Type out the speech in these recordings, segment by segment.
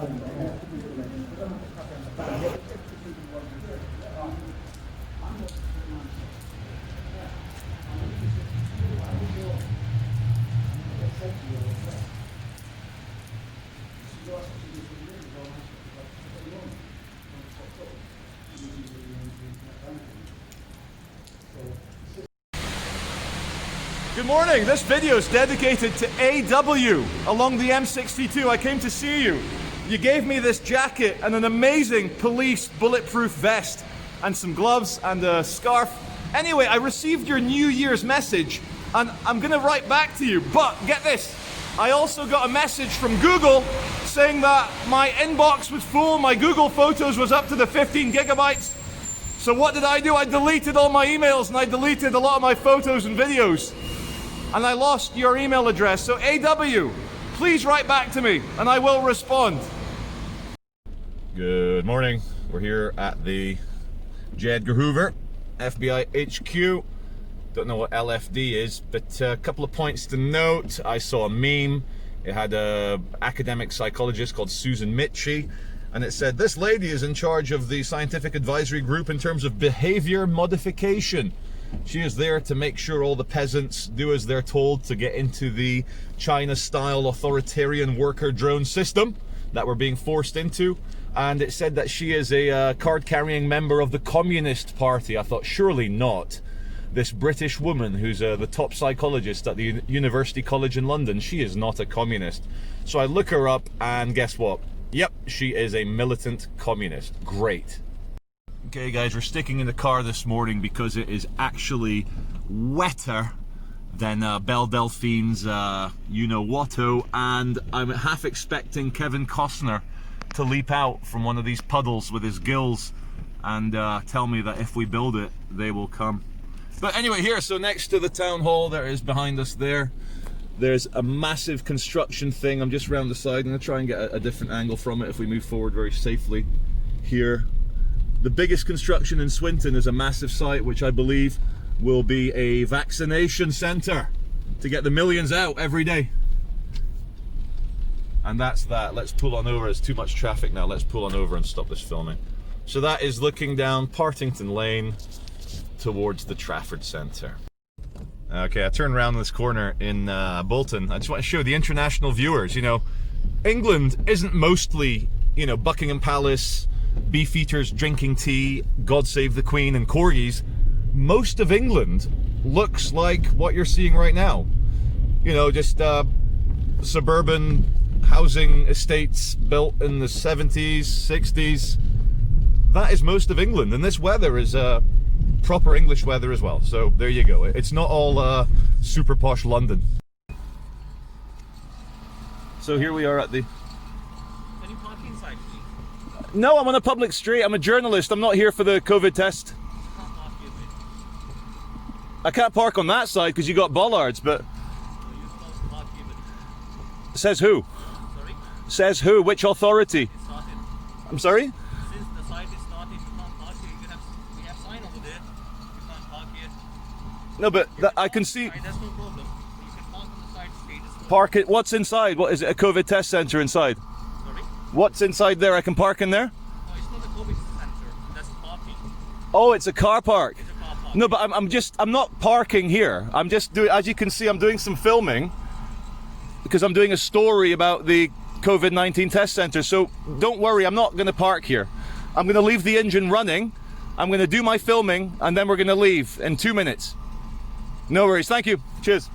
Good morning. This video is dedicated to AW along the M62. I came to see you. You gave me this jacket and an amazing police bulletproof vest and some gloves and a scarf. Anyway, I received your New Year's message and I'm gonna write back to you, but get this. I also got a message from Google saying that my inbox was full, my Google Photos was up to the 15 gigabytes. So what did I do? I deleted all my emails and I deleted a lot of my photos and videos. And I lost your email address. So AW, please write back to me and I will respond. Good morning. We're here at the J. Edgar Hoover FBI HQ. Don't know what LFD is, but a couple of points to note. I saw a meme. It had an academic psychologist called Susan Mitchie, and it said, this lady is in charge of the scientific advisory group in terms of behavior modification. She is there to make sure all the peasants do as they're told to get into the China-style authoritarian worker drone system that we're being forced into. And it said that she is a card-carrying member of the Communist Party. I thought, surely not. This British woman who's the top psychologist at the University College in London, she is not a communist. So I look her up and guess what? Yep, she is a militant communist. Great. Okay guys, we're sticking in the car this morning because it is actually wetter than Belle Delphine's you-know-whatto, and I'm half expecting Kevin Costner to leap out from one of these puddles with his gills and tell me that if we build it, they will come. But anyway, here, so next to the town hall, there is behind us there's a massive construction thing. I'm just round the side. I'm going to try and get a different angle from it if we move forward very safely here. The biggest construction in Swinton is a massive site which I believe will be a vaccination centre to get the millions out every day. And that's that. Let's pull on over. There's too much traffic now. Let's pull on over and stop this filming. So that is looking down Partington Lane towards the Trafford Centre. Okay, I turned around this corner in Bolton. I just want to show the international viewers, you know, England isn't mostly, you know, Buckingham Palace, beefeaters drinking tea, God save the Queen and corgis. Most of England looks like what you're seeing right now. You know, just suburban housing estates built in the 70s, 60s. That is most of England, and this weather is proper English weather as well. So there you go. It's not all super posh London. So here we are at the... Can you park inside, please? No, I'm on a public street. I'm a journalist. I'm not here for the COVID test. Can't park here, please. I can't park on that side because you got bollards, but... No, you're supposed to park here, but... Says who? Sorry? Says who? Which authority? It started. I'm sorry? Since the site is started, you can't park here. We have sign over there. You can't park here. No, but I can see... Right, that's no problem. You can park on the side street. Park it. What's inside? What is it? A COVID test centre inside? Sorry? What's inside there? I can park in there? No, it's not a COVID center. That's parking. Oh, it's a car park. It's a car park. No, but I'm not parking here. I'm just doing, as you can see, I'm doing some filming because I'm doing a story about the COVID-19 test centre. So don't worry, I'm not going to park here. I'm going to leave the engine running. I'm going to do my filming and then we're going to leave in 2 minutes. No worries. Thank you. Cheers.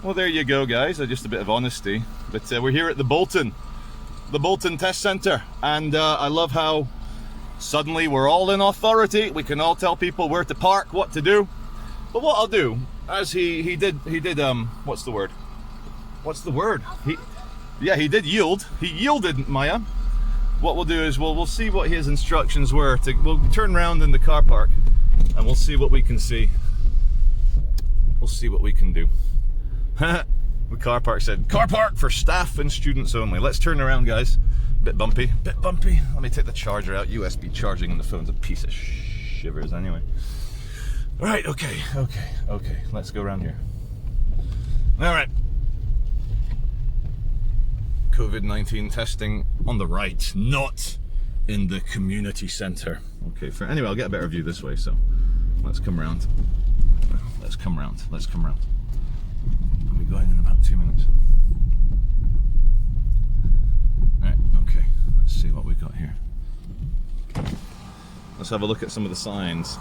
Well, there you go, guys. Just a bit of honesty. But we're here at the Bolton Test Centre, and I love how suddenly we're all in authority. We can all tell people where to park, what to do. But what I'll do, as he did what's the word? He did yield. He yielded, Maya. What we'll do is we'll see what his instructions were. We'll turn around in the car park and we'll see what we can see. We'll see what we can do. The car park said, car park for staff and students only. Let's turn around, guys. Bit bumpy. Let me take the charger out. USB charging and the phone's a piece of shivers anyway. Right, okay. Let's go around here. All right. COVID-19 testing on the right, not in the community center. Okay, anyway, I'll get a better view this way, so let's come round. Let's come round. I'll be going in about 2 minutes. Right, okay, let's see what we've got here. Let's have a look at some of the signs.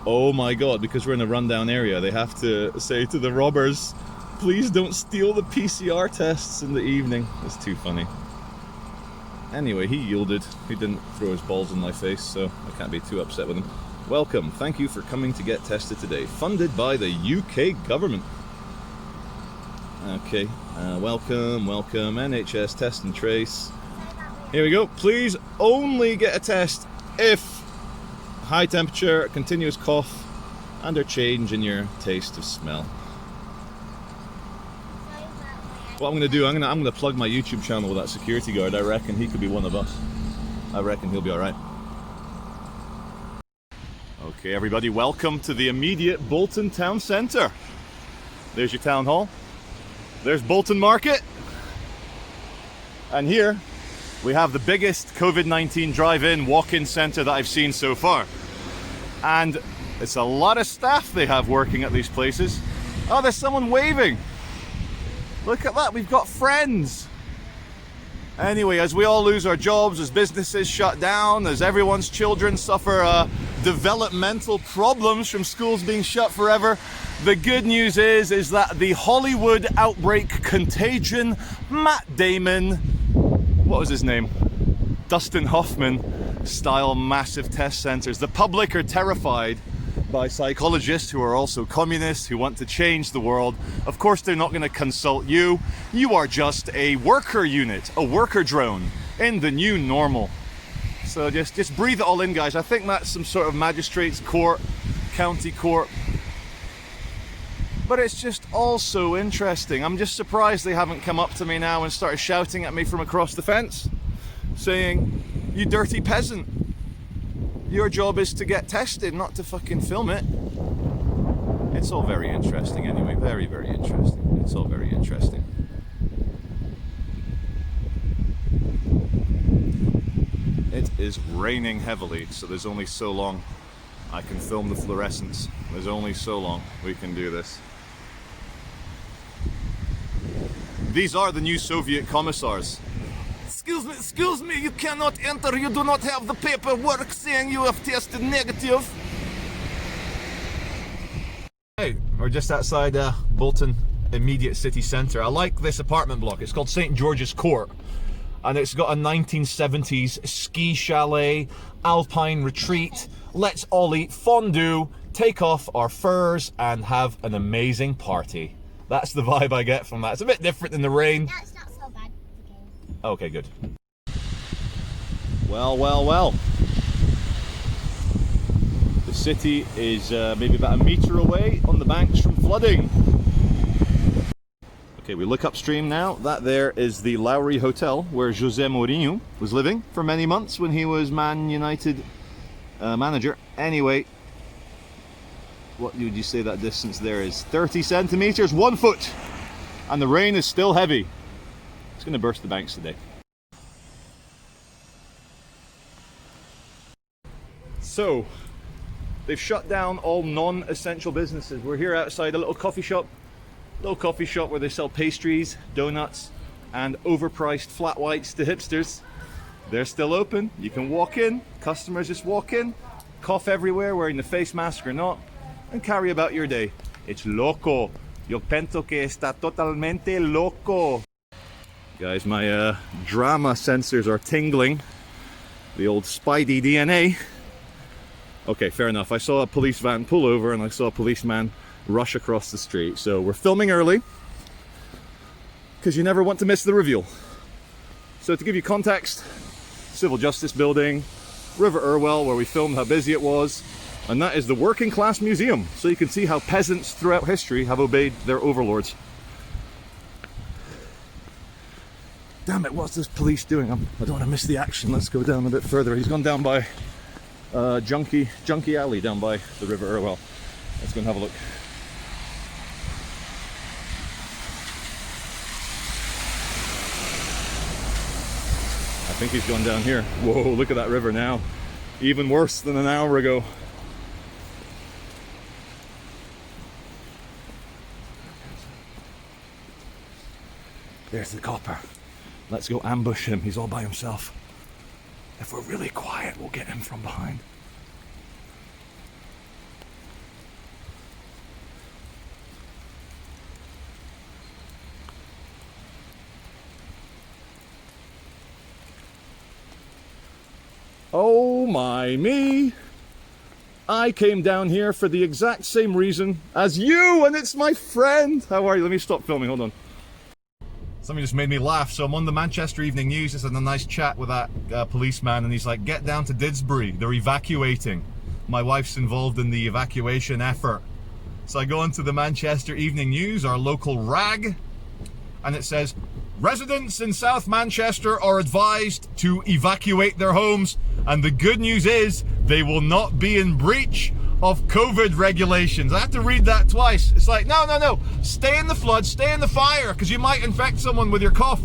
Oh my god, because we're in a rundown area, they have to say to the robbers, please don't steal the PCR tests in the evening. It's too funny. Anyway, he yielded. He didn't throw his balls in my face, so I can't be too upset with him. Welcome. Thank you for coming to get tested today. Funded by the UK government. Okay, welcome. NHS Test and Trace. Here we go. Please only get a test if high temperature, continuous cough, and a change in your taste of smell. What I'm going to do, I'm going to plug my YouTube channel with that security guard. I reckon he could be one of us. I reckon he'll be alright. Okay, everybody, welcome to the immediate Bolton town centre. There's your town hall. There's Bolton Market. And here we have the biggest COVID-19 drive-in walk-in centre that I've seen so far. And it's a lot of staff they have working at these places. Oh, there's someone waving. Look at that, we've got friends. Anyway, as we all lose our jobs, as businesses shut down, as everyone's children suffer developmental problems from schools being shut forever, the good news is that the Hollywood outbreak contagion, Matt Damon, what was his name? Dustin Hoffman style massive test centers. The public are terrified by psychologists who are also communists who want to change the world. Of course, they're not going to consult you. You are just a worker unit, a worker drone in the new normal. So just breathe it all in, guys. I think that's some sort of magistrate's court, county court. But it's just all so interesting. I'm just surprised they haven't come up to me now and started shouting at me from across the fence, saying, "You dirty peasant. Your job is to get tested, not to fucking film it." It's all very interesting anyway. Very, very interesting. It's all very interesting. It is raining heavily, so there's only so long I can film the fluorescence. There's only so long we can do this. These are the new Soviet commissars. Excuse me, you cannot enter. You do not have the paperwork saying you have tested negative. Hey, we're just outside Bolton immediate city centre. I like this apartment block. It's called St. George's Court. And it's got a 1970s ski chalet, alpine retreat. Let's all eat fondue, take off our furs, and have an amazing party. That's the vibe I get from that. It's a bit different than the rain. That's not so bad. Okay, good. Well. The city is maybe about a metre away on the banks from flooding. Okay, we look upstream now. That there is the Lowry Hotel where Jose Mourinho was living for many months when he was Man United manager. Anyway, what would you say that distance there is? 30 centimetres, 1 foot. And the rain is still heavy. It's going to burst the banks today. So, they've shut down all non-essential businesses. We're here outside a little coffee shop where they sell pastries, donuts, and overpriced flat whites to hipsters. They're still open. You can walk in, customers just walk in, cough everywhere, wearing the face mask or not, and carry about your day. It's loco. Yo pienso que está totalmente loco. Guys, my drama sensors are tingling. The old Spidey DNA. Okay, fair enough. I saw a police van pull over and I saw a policeman rush across the street. So we're filming early because you never want to miss the reveal. So to give you context, Civil Justice Building, River Irwell, where we filmed how busy it was, and that is the Working Class Museum. So you can see how peasants throughout history have obeyed their overlords. Damn it, what's this police doing? I don't want to miss the action. Let's go down a bit further. He's gone down by Junkie Alley down by the River Irwell. Let's go and have a look. think he's gone down here. Whoa, look at that river now. Even worse than an hour ago. There's the copper. Let's go ambush him. He's all by himself. If we're really quiet, we'll get him from behind. Oh my me! I came down here for the exact same reason as you, and it's my friend! How are you? Let me stop filming, hold on. Something just made me laugh. So I'm on the Manchester Evening News, just had a nice chat with that policeman, and he's like, get down to Didsbury, they're evacuating. My wife's involved in the evacuation effort. So I go into the Manchester Evening News, our local rag, and it says, residents in South Manchester are advised to evacuate their homes, and the good news is they will not be in breach of COVID regulations. I have to read that twice. It's like, no, stay in the flood, stay in the fire, because you might infect someone with your cough.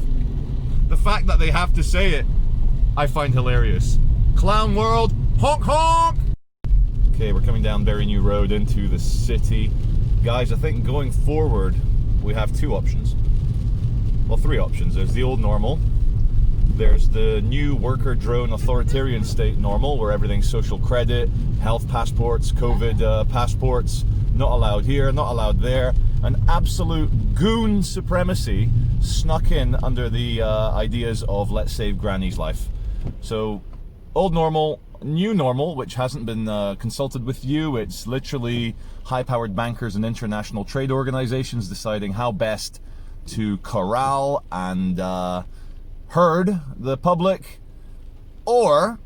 The fact that they have to say it, I find hilarious. Clown world, honk honk! Okay, we're coming down Berry New Road into the city. Guys, I think going forward, we have two options. Well, three options. There's the old normal. There's the new worker drone authoritarian state normal, where everything's social credit, health passports, COVID passports, not allowed here, not allowed there. An absolute goon supremacy snuck in under the ideas of let's save Granny's life. So, old normal, new normal, which hasn't been consulted with you. It's literally high-powered bankers and international trade organizations deciding how best to corral and herd the public. Or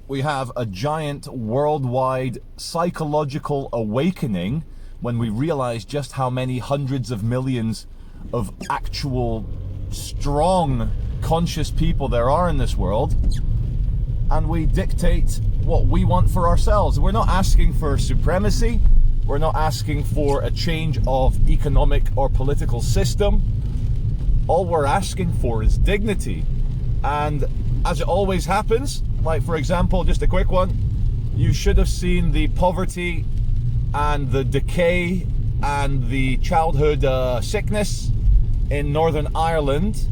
we have a giant worldwide psychological awakening when we realize just how many hundreds of millions of actual strong conscious people there are in this world, and we dictate what we want for ourselves. We're not asking for supremacy. We're not asking for a change of economic or political system. All we're asking for is dignity. And as it always happens, like for example, just a quick one, you should have seen the poverty and the decay and the childhood sickness in Northern Ireland,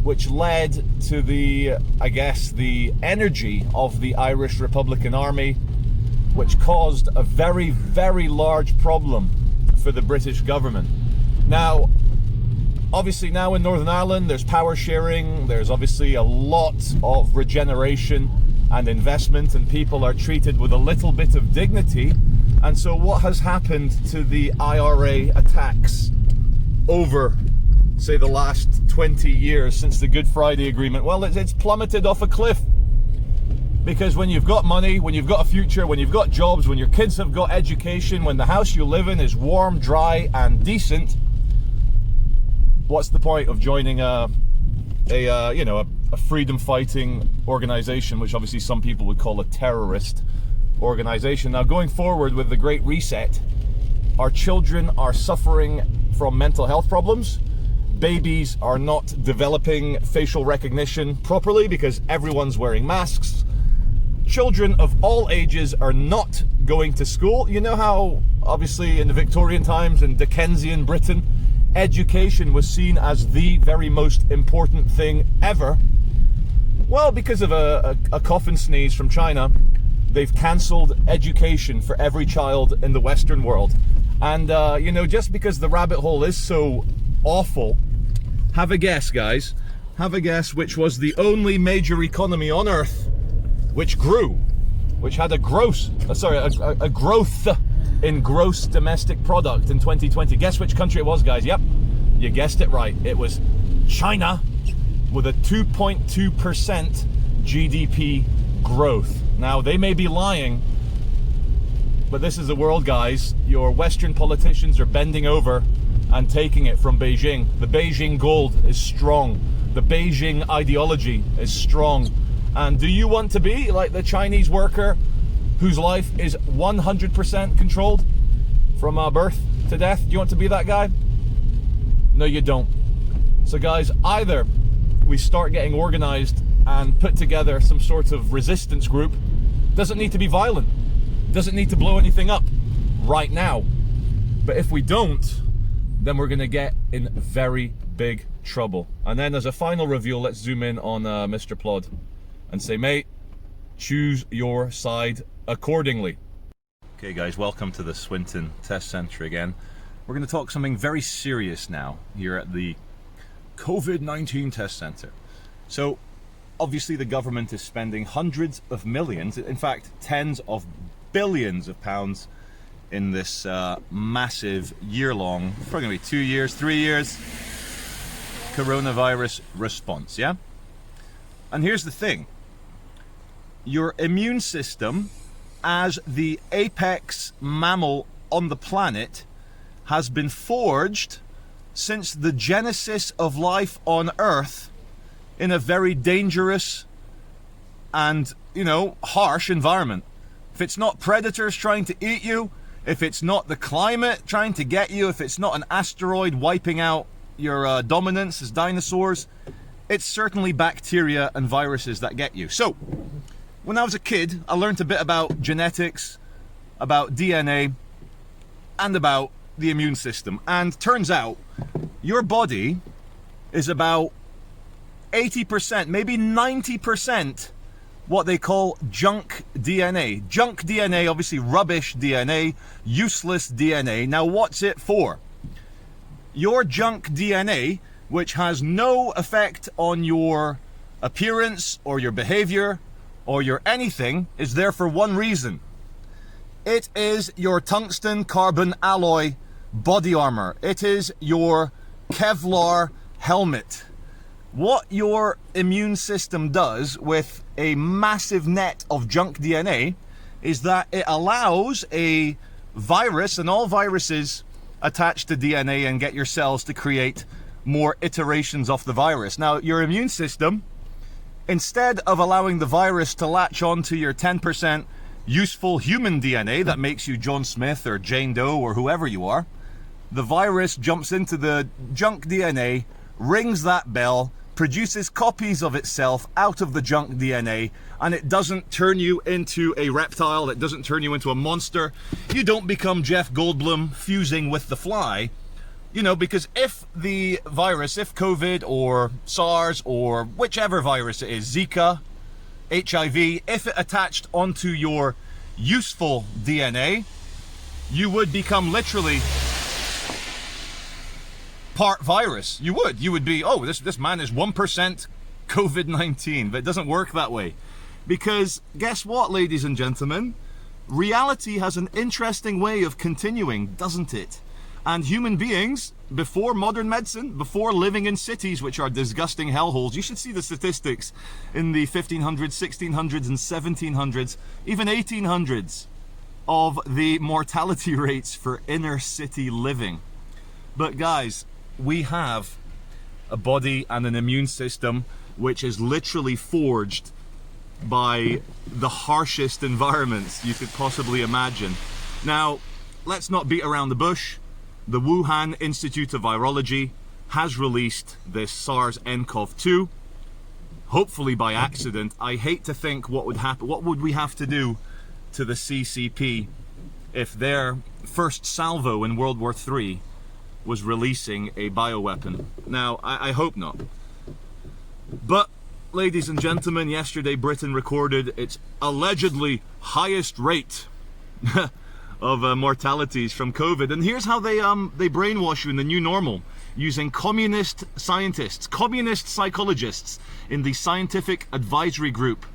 which led to the, I guess, the energy of the Irish Republican Army, which caused a very, very large problem for the British government. Now, obviously now in Northern Ireland, there's power sharing, there's obviously a lot of regeneration and investment, and people are treated with a little bit of dignity. And so what has happened to the IRA attacks over, say, the last 20 years since the Good Friday Agreement? Well, it's plummeted off a cliff. Because when you've got money, when you've got a future, when you've got jobs, when your kids have got education, when the house you live in is warm, dry, and decent, what's the point of joining a freedom-fighting organization, which obviously some people would call a terrorist organization? Now, going forward with the Great Reset, our children are suffering from mental health problems. Babies are not developing facial recognition properly because everyone's wearing masks. Children of all ages are not going to school. You know how, obviously, in the Victorian times in Dickensian Britain, education was seen as the very most important thing ever? Well, because of a cough and sneeze from China, they've cancelled education for every child in the Western world. And, just because the rabbit hole is so awful, have a guess, guys. Have a guess which was the only major economy on Earth which grew, which had a growth in gross domestic product in 2020. Guess which country it was, guys? Yep, you guessed it right. It was China, with a 2.2% GDP growth. Now, they may be lying, but this is the world, guys. Your Western politicians are bending over and taking it from Beijing. The Beijing gold is strong. The Beijing ideology is strong. And do you want to be like the Chinese worker whose life is 100% controlled from birth to death? Do you want to be that guy? No, you don't. So guys, either we start getting organized and put together some sort of resistance group. Doesn't need to be violent, doesn't need to blow anything up right now. But if we don't, then we're gonna get in very big trouble. And then as a final reveal, let's zoom in on Mr. Plod and say, mate, choose your side accordingly. Okay guys, welcome to the Swinton Test Centre again. We're going to talk something very serious now here at the COVID-19 Test Centre. So obviously the government is spending hundreds of millions, in fact tens of billions of pounds in this massive year-long, probably going to be 2 years, 3 years, coronavirus response, yeah? And here's the thing. Your immune system, as the apex mammal on the planet, has been forged since the genesis of life on Earth in a very dangerous and, you know, harsh environment. If it's not predators trying to eat you, if it's not the climate trying to get you, if it's not an asteroid wiping out your dominance as dinosaurs, it's certainly bacteria and viruses that get you. So, when I was a kid, I learned a bit about genetics, about DNA, and about the immune system. And turns out, your body is about 80%, maybe 90% what they call junk DNA. Junk DNA, obviously rubbish DNA, useless DNA. Now what's it for? Your junk DNA, which has no effect on your appearance or your behavior or your anything, is there for one reason. It is your tungsten carbon alloy body armor. It is your Kevlar helmet. What your immune system does with a massive net of junk DNA is that it allows a virus, and all viruses attach to DNA and get your cells to create more iterations of the virus. Now, your immune system, instead of allowing the virus to latch on to your 10% useful human DNA that makes you John Smith or Jane Doe or whoever you are, the virus jumps into the junk DNA, rings that bell, produces copies of itself out of the junk DNA, and it doesn't turn you into a reptile, it doesn't turn you into a monster. You don't become Jeff Goldblum fusing with the fly. You know, because if the virus, if COVID or SARS or whichever virus it is, Zika, HIV, if it attached onto your useful DNA, you would become literally part virus. You would be, oh, this man is 1% COVID-19, but it doesn't work that way. Because guess what, ladies and gentlemen? Reality has an interesting way of continuing, doesn't it? And human beings, before modern medicine, before living in cities which are disgusting hellholes, you should see the statistics in the 1500s, 1600s and 1700s, even 1800s, of the mortality rates for inner city living. But guys, we have a body and an immune system which is literally forged by the harshest environments you could possibly imagine. Now, let's not beat around the bush. The Wuhan Institute of Virology has released this SARS-CoV-2, hopefully by accident. I hate to think what would happen. What would we have to do to the CCP if their first salvo in World War III was releasing a bioweapon? Now, I hope not. But, ladies and gentlemen, yesterday Britain recorded its allegedly highest rate of mortalities from COVID. And here's how they brainwash you in the new normal, using communist scientists, communist psychologists in the scientific advisory group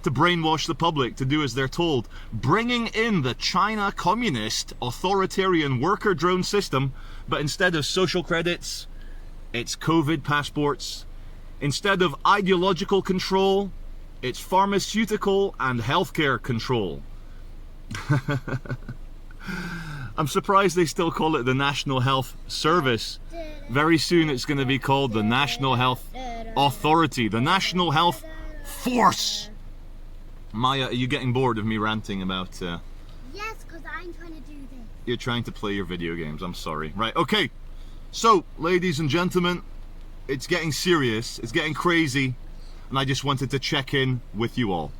to brainwash the public to do as they're told, bringing in the China communist authoritarian worker drone system, but instead of social credits, it's COVID passports. Instead of ideological control, it's pharmaceutical and healthcare control. I'm surprised they still call it the National Health Service. Very soon it's going to be called the National Health Authority, the National Health Force. Maya, are you getting bored of me ranting about... Yes, because I'm trying to do this. You're trying to play your video games, I'm sorry. Right, okay. So, ladies and gentlemen, it's getting serious, it's getting crazy, and I just wanted to check in with you all.